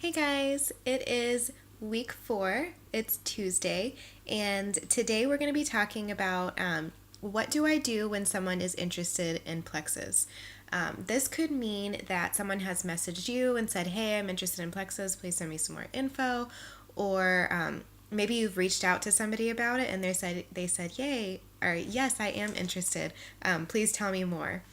Hey guys, it is week 4. It's Tuesday, and today we're going to be talking about what do I do when someone is interested in Plexus. This could mean that someone has messaged you and said, "Hey, I'm interested in Plexus. Please send me some more info," or maybe you've reached out to somebody about it and they said, "Yay," or "Yes, I am interested. Please tell me more."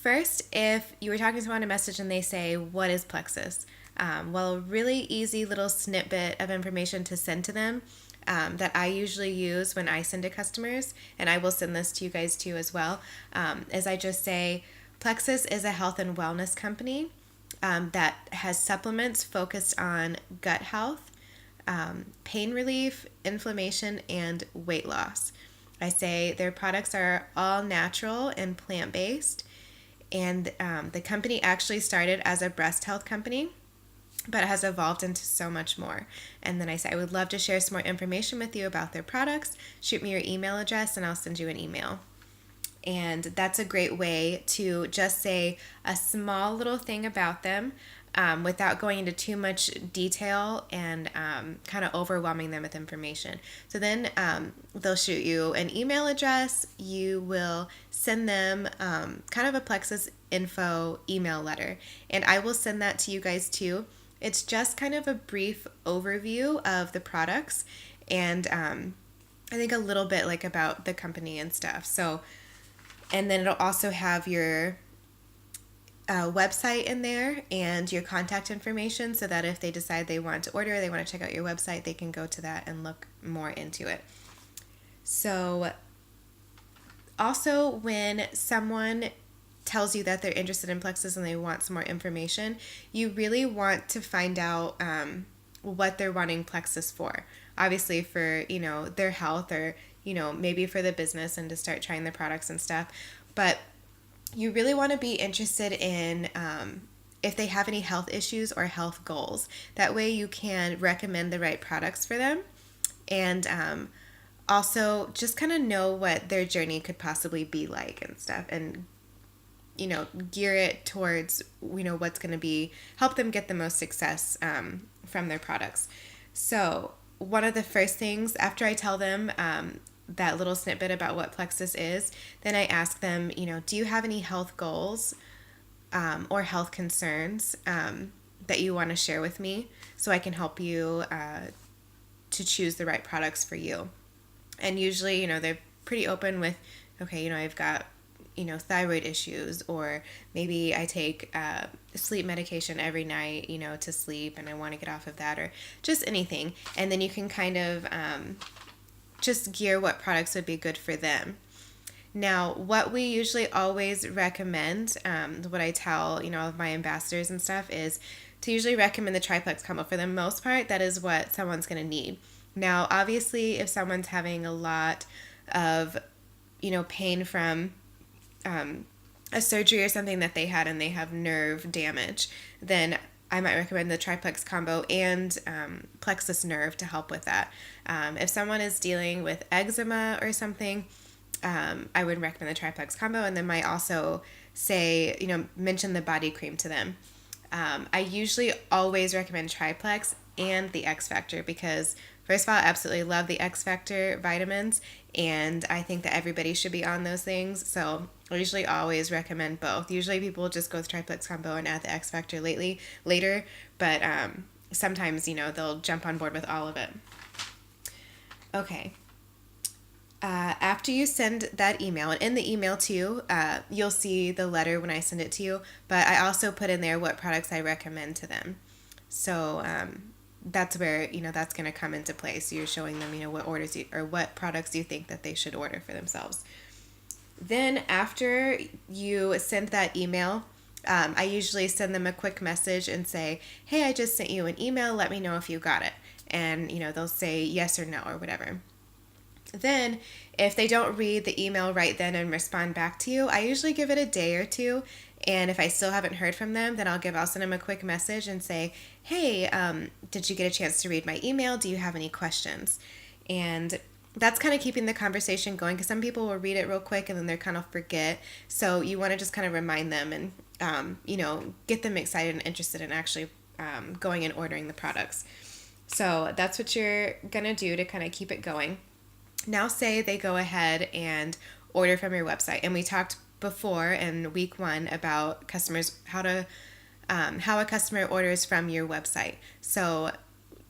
First, if you were talking to someone on a message and they say, "What is Plexus?" Well, a really easy little snippet of information to send to them that I usually use when I send to customers, and I will send this to you guys too as well, is I just say, Plexus is a health and wellness company that has supplements focused on gut health, pain relief, inflammation, and weight loss. I say their products are all natural and plant-based, and the company actually started as a breast health company, but it has evolved into so much more. And then I say, I would love to share some more information with you about their products. Shoot me your email address and I'll send you an email. And that's a great way to just say a small little thing about them without going into too much detail and kind of overwhelming them with information. So then they'll shoot you an email address. You will send them kind of a Plexus info email letter. And I will send that to you guys too. It's just kind of a brief overview of the products and I think a little bit like about the company and stuff. So, and then it'll also have your website in there and your contact information so that if they decide they want to order, they want to check out your website, they can go to that and look more into it. So also when someone tells you that they're interested in Plexus and they want some more information, you really want to find out what they're wanting Plexus for. Obviously for, their health or, maybe for the business and to start trying the products and stuff. But you really want to be interested in if they have any health issues or health goals. That way you can recommend the right products for them. And also just kind of know what their journey could possibly be like and stuff. And gear it towards, what's going to be, help them get the most success from their products. So one of the first things after I tell them that little snippet about what Plexus is, then I ask them, do you have any health goals or health concerns that you want to share with me so I can help you to choose the right products for you? And usually, they're pretty open with, okay, I've got thyroid issues, or maybe I take sleep medication every night, to sleep and I want to get off of that, or just anything. And then you can kind of just gear what products would be good for them. Now, what we usually always recommend, what I tell, my ambassadors and stuff, is to usually recommend the triplex combo. For the most part, that is what someone's going to need. Now, obviously, if someone's having a lot of, pain from a surgery or something that they had and they have nerve damage, then I might recommend the triplex combo and Plexus Nerve to help with that. If someone is dealing with eczema or something, I would recommend the triplex combo, and then might also say, mention the body cream to them. I usually always recommend triplex and the X Factor because, first of all, I absolutely love the X Factor vitamins, and I think that everybody should be on those things. So I usually always recommend both. Usually people just go with triplex combo and add the X Factor later, but sometimes, they'll jump on board with all of it. Okay. After you send that email, and in the email too, you'll see the letter when I send it to you, but I also put in there what products I recommend to them. So that's where, that's going to come into play. So you're showing them, what products you think that they should order for themselves. Then after you send that email, I usually send them a quick message and say, "Hey, I just sent you an email. Let me know if you got it." And, they'll say yes or no or whatever. Then if they don't read the email right then and respond back to you, I usually give it a day or two. And if I still haven't heard from them, then I'll send them a quick message and say, "Hey, did you get a chance to read my email? Do you have any questions?" And that's kind of keeping the conversation going, because some people will read it real quick and then they're kind of forget. So you want to just kind of remind them and, get them excited and interested in actually going and ordering the products. So that's what you're going to do to kind of keep it going. Now say they go ahead and order from your website. And we talked before in week 1 about customers, how a customer orders from your website. So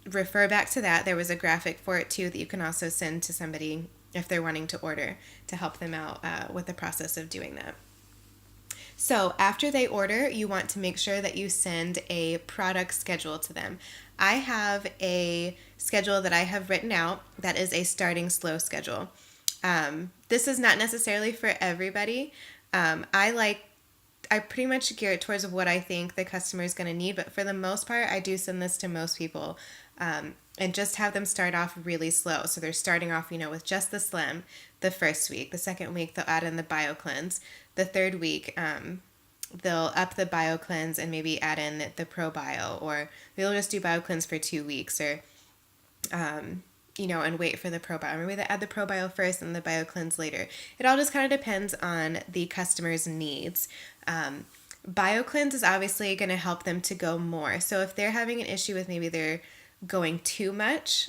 refer back to that. There was a graphic for it too that you can also send to somebody if they're wanting to order to help them out with the process of doing that. So after they order, you want to make sure that you send a product schedule to them. I have a schedule that I have written out that is a starting slow schedule. This is not necessarily for everybody. I pretty much gear it towards what I think the customer is going to need, but for the most part, I do send this to most people and just have them start off really slow. So they're starting off, with just the Slim the first week. The second week, they'll add in the Bio Cleanse. The third week, they'll up the Bio Cleanse and maybe add in the Pro Bio, or they'll just do Bio Cleanse for 2 weeks, or and wait for the Pro Bio. Maybe they add the Pro Bio first and the Bio Cleanse later. It all just kind of depends on the customer's needs. Bio Cleanse is obviously going to help them to go more. So if they're having an issue with maybe they're going too much,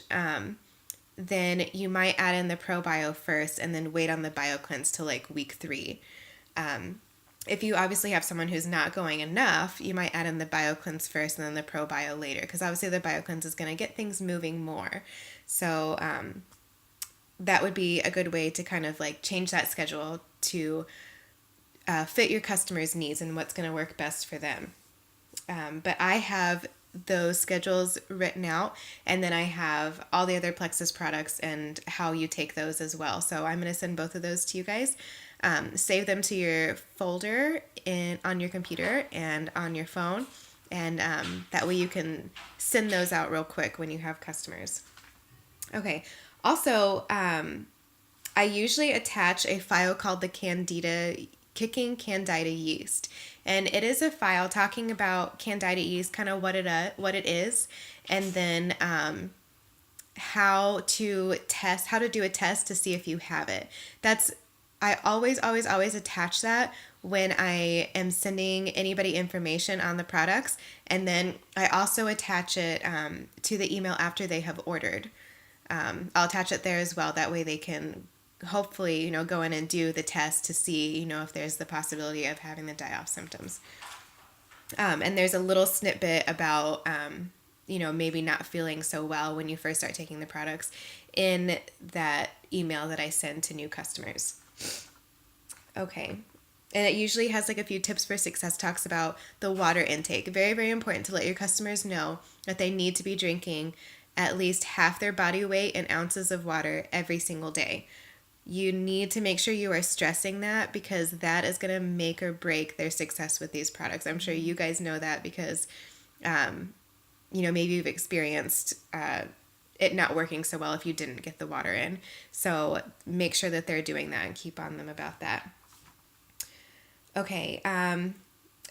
then you might add in the Pro Bio first and then wait on the Bio Cleanse till like week 3. If you obviously have someone who's not going enough, you might add in the Bio Cleanse first and then the Pro Bio later, because obviously the Bio Cleanse is going to get things moving more. So that would be a good way to kind of like change that schedule to fit your customers' needs and what's going to work best for them. But I have those schedules written out, and then I have all the other Plexus products and how you take those as well. So I'm going to send both of those to you guys. Save them to your folder on your computer and on your phone, and that way you can send those out real quick when you have customers. Okay. Also, I usually attach a file called the Kicking Candida Yeast, and it is a file talking about Candida yeast, kind of what it is, and then how to do a test to see if you have it. I always attach that when I am sending anybody information on the products, and then I also attach it to the email after they have ordered. I'll attach it there as well. That way they can hopefully, go in and do the test to see, if there's the possibility of having the die-off symptoms. And there's a little snippet about, maybe not feeling so well when you first start taking the products in that email that I send to new customers. Okay. And it usually has like a few tips for success, talks about the water intake. Very, very important to let your customers know that they need to be drinking at least half their body weight in ounces of water every single day. You need to make sure you are stressing that, because that is going to make or break their success with these products. I'm sure you guys know that because, maybe you've experienced it not working so well if you didn't get the water in. So make sure that they're doing that and keep on them about that. Okay.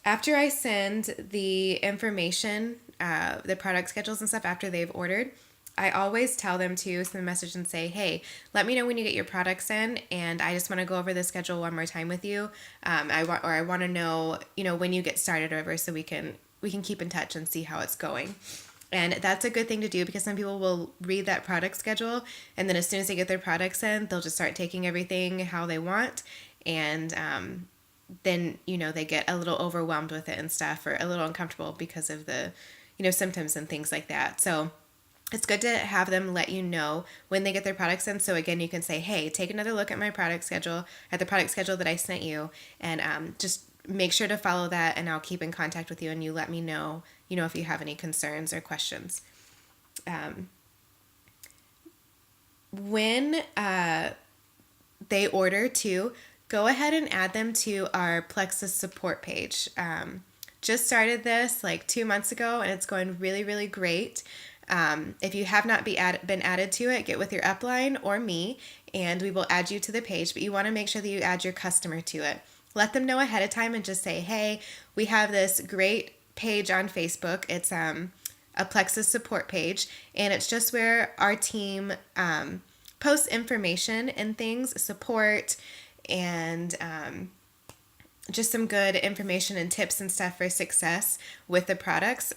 After I send the information, the product schedules and stuff after they've ordered, I always tell them to send a message and say, hey, let me know when you get your products in, and I just want to go over the schedule one more time with you. I want to know, when you get started over, so we can keep in touch and see how it's going. And that's a good thing to do, because some people will read that product schedule, and then as soon as they get their products in, they'll just start taking everything how they want, and then they get a little overwhelmed with it and stuff, or a little uncomfortable because of the symptoms and things like that. So it's good to have them let you know when they get their products in. So again, you can say, hey, take another look at my product schedule, at the product schedule that I sent you, and just make sure to follow that, and I'll keep in contact with you, and you let me know, if you have any concerns or questions. When they order too, go ahead and add them to our Plexus support page. Just started this like 2 months ago, and it's going really, really great. If you have not been added to it, get with your upline or me, and we will add you to the page. But you want to make sure that you add your customer to it. Let them know ahead of time and just say, hey, we have this great page on Facebook. It's a Plexus support page, and it's just where our team posts information and things, support, and just some good information and tips and stuff for success with the products.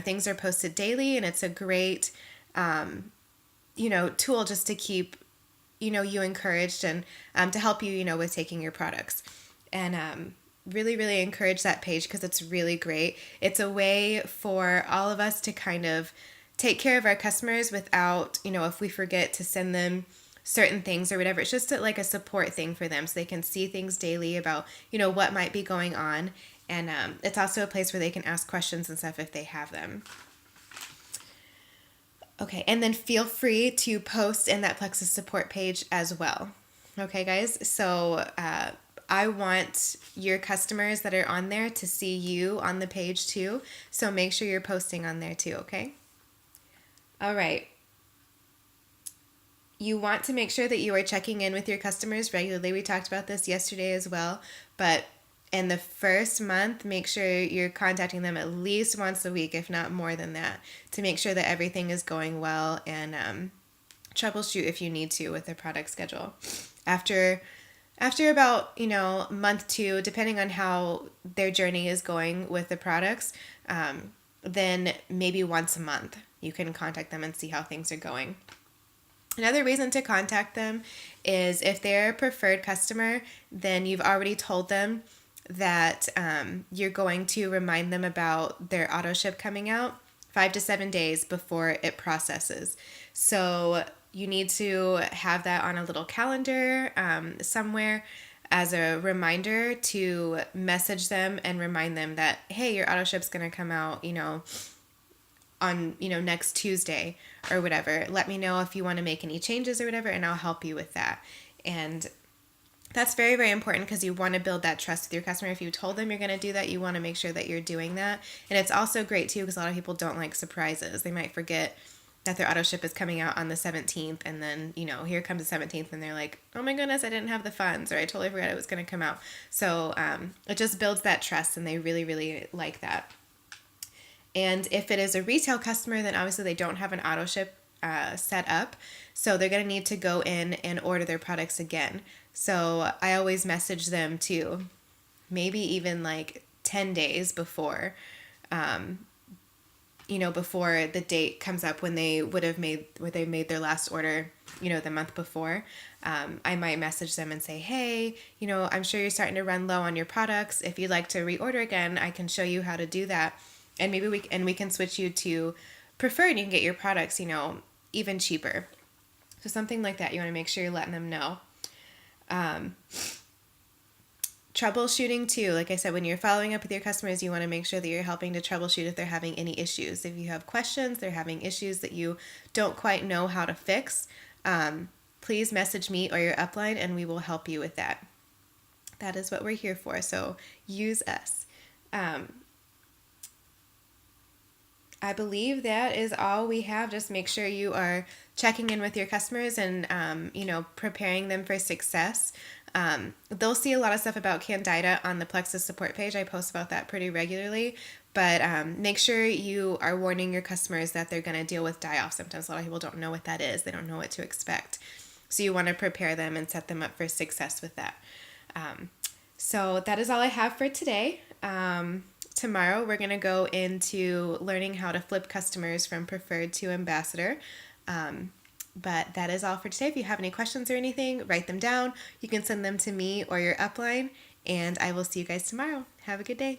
things are posted daily, and it's a great, tool just to keep, you encouraged, and to help you, with taking your products. And really, really encourage that page because it's really great. It's a way for all of us to kind of take care of our customers without, if we forget to send them certain things or whatever. It's just like a support thing for them so they can see things daily about, what might be going on. And it's also a place where they can ask questions and stuff if they have them. Okay, and then feel free to post in that Plexus support page as well. Okay, guys, so I want your customers that are on there to see you on the page too, so make sure you're posting on there too, okay? All right. You want to make sure that you are checking in with your customers regularly. We talked about this yesterday as well, but in the first month, make sure you're contacting them at least once a week, if not more than that, to make sure that everything is going well, and troubleshoot if you need to with the product schedule. After about, month 2, depending on how their journey is going with the products, then maybe once a month you can contact them and see how things are going. Another reason to contact them is if they're a preferred customer, then you've already told them that you're going to remind them about their auto ship coming out 5 to 7 days before it processes. So you need to have that on a little calendar somewhere as a reminder to message them and remind them that, hey, your auto ship's going to come out, on, next Tuesday or whatever. Let me know if you want to make any changes or whatever, and I'll help you with that. And that's very, very important because you want to build that trust with your customer. If you told them you're going to do that, you want to make sure that you're doing that. And it's also great too because a lot of people don't like surprises. They might forget that their auto ship is coming out on the 17th, and then, here comes the 17th and they're like, oh my goodness, I didn't have the funds, or I totally forgot it was going to come out. So it just builds that trust, and they really, really like that. And if it is a retail customer, then obviously they don't have an auto ship set up. So they're going to need to go in and order their products again. So I always message them too, maybe even like 10 days before, before the date comes up when they made their last order, the month before. I might message them and say, hey, I'm sure you're starting to run low on your products. If you'd like to reorder again, I can show you how to do that. And maybe we can switch you to preferred, and you can get your products, even cheaper. So something like that, you want to make sure you're letting them know. Troubleshooting too. Like I said, when you're following up with your customers, you want to make sure that you're helping to troubleshoot if they're having any issues. If you have questions, they're having issues that you don't quite know how to fix, please message me or your upline and we will help you with that. That is what we're here for. So use us. I believe that is all we have. Just make sure you are checking in with your customers and, preparing them for success. They'll see a lot of stuff about Candida on the Plexus support page. I post about that pretty regularly. But make sure you are warning your customers that they're going to deal with die-off symptoms. A lot of people don't know what that is. They don't know what to expect. So you want to prepare them and set them up for success with that. So that is all I have for today. Tomorrow, we're going to go into learning how to flip customers from preferred to ambassador. But that is all for today. If you have any questions or anything, write them down. You can send them to me or your upline, and I will see you guys tomorrow. Have a good day.